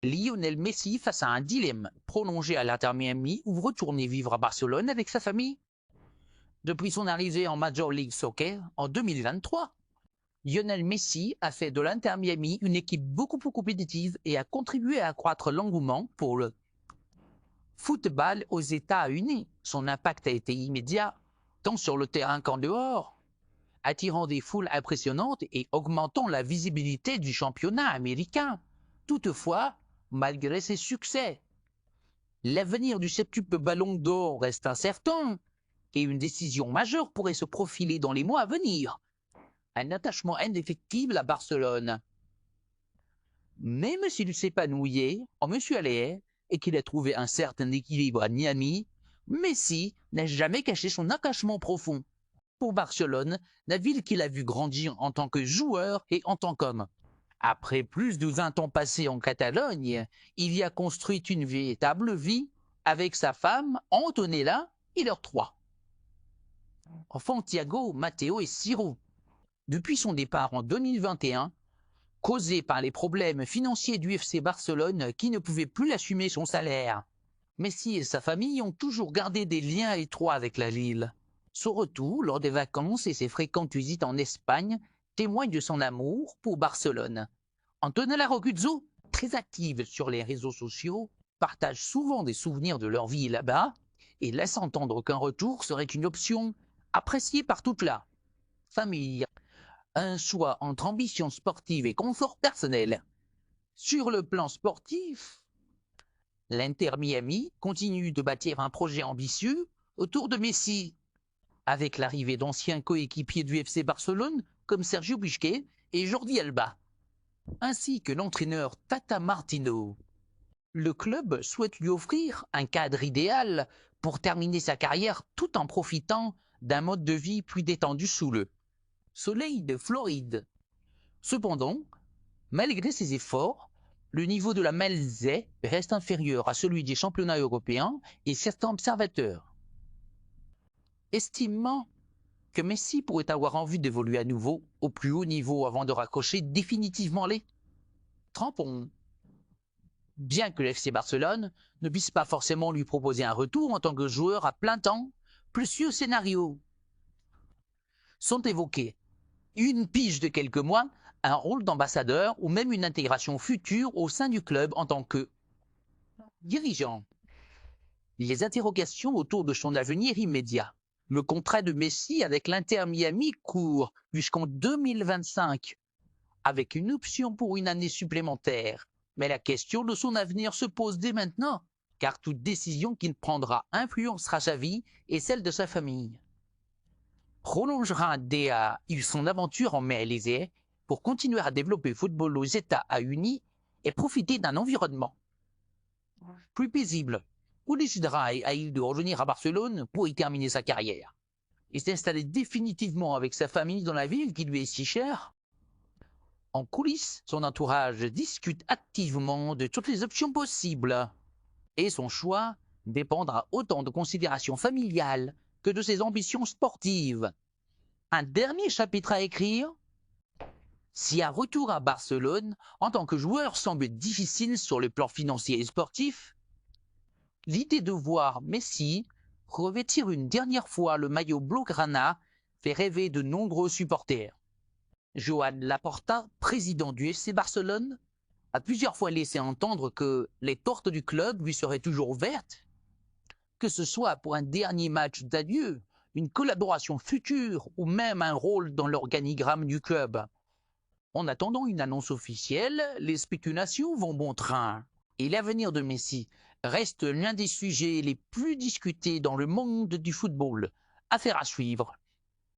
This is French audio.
Lionel Messi face à un dilemme, prolonger à l'Inter Miami ou retourner vivre à Barcelone avec sa famille. Depuis son arrivée en Major League Soccer en 2023, Lionel Messi a fait de l'Inter Miami une équipe beaucoup plus compétitive et a contribué à accroître l'engouement pour le football aux États-Unis. Son impact a été immédiat, tant sur le terrain qu'en dehors, attirant des foules impressionnantes et augmentant la visibilité du championnat américain. Toutefois, malgré ses succès, l'avenir du septuple ballon d'or reste incertain et une décision majeure pourrait se profiler dans les mois à venir. Un attachement indéfectible à Barcelone. Même s'il s'épanouillait en Monsieur Allaire et qu'il a trouvé un certain équilibre à Miami, Messi n'a jamais caché son attachement profond pour Barcelone, la ville qu'il a vu grandir en tant que joueur et en tant qu'homme. Après plus de 20 ans passés en Catalogne, il y a construit une véritable vie avec sa femme Antonella et leurs trois enfants Thiago, Matteo et Ciro. Depuis son départ en 2021, causé par les problèmes financiers du FC Barcelone qui ne pouvait plus assumer son salaire, Messi et sa famille ont toujours gardé des liens étroits avec la Lille. Son retour lors des vacances et ses fréquentes visites en Espagne témoignent de son amour pour Barcelone. Antonella Roguzzo, très active sur les réseaux sociaux, partage souvent des souvenirs de leur vie là-bas et laisse entendre qu'un retour serait une option appréciée par toute la famille. Un choix entre ambition sportive et confort personnel. Sur le plan sportif, l'Inter Miami continue de bâtir un projet ambitieux autour de Messi, avec l'arrivée d'anciens coéquipiers du FC Barcelone comme Sergio Busquets et Jordi Alba, ainsi que l'entraîneur Tata Martino. Le club souhaite lui offrir un cadre idéal pour terminer sa carrière tout en profitant d'un mode de vie plus détendu sous le soleil de Floride. Cependant, malgré ses efforts, le niveau de la Malaisie reste inférieur à celui des championnats européens et certains observateurs, estimant que Messi pourrait avoir envie d'évoluer à nouveau au plus haut niveau avant de raccrocher définitivement les crampons. Bien que l'FC Barcelone ne puisse pas forcément lui proposer un retour en tant que joueur à plein temps, plusieurs scénarios sont évoqués. Une pige de quelques mois, un rôle d'ambassadeur ou même une intégration future au sein du club en tant que dirigeant. Les interrogations autour de son avenir immédiat. Le contrat de Messi avec l'Inter Miami court jusqu'en 2025, avec une option pour une année supplémentaire. Mais la question de son avenir se pose dès maintenant, car toute décision qu'il prendra influencera sa vie et celle de sa famille. Prolongera DA son aventure en Malaisie pour continuer à développer le football aux États-Unis et profiter d'un environnement plus paisible, ou décidera de revenir à Barcelone pour y terminer sa carrière et s'installer définitivement avec sa famille dans la ville qui lui est si chère. En coulisses, son entourage discute activement de toutes les options possibles et son choix dépendra autant de considérations familiales que de ses ambitions sportives. Un dernier chapitre à écrire? Si un retour à Barcelone en tant que joueur semble difficile sur le plan financier et sportif, l'idée de voir Messi revêtir une dernière fois le maillot blaugrana fait rêver de nombreux supporters. Joan Laporta, président du FC Barcelone, a plusieurs fois laissé entendre que les portes du club lui seraient toujours ouvertes, que ce soit pour un dernier match d'adieu, une collaboration future ou même un rôle dans l'organigramme du club. En attendant une annonce officielle, les spéculations vont bon train. Et l'avenir de Messi reste l'un des sujets les plus discutés dans le monde du football. Affaire à suivre.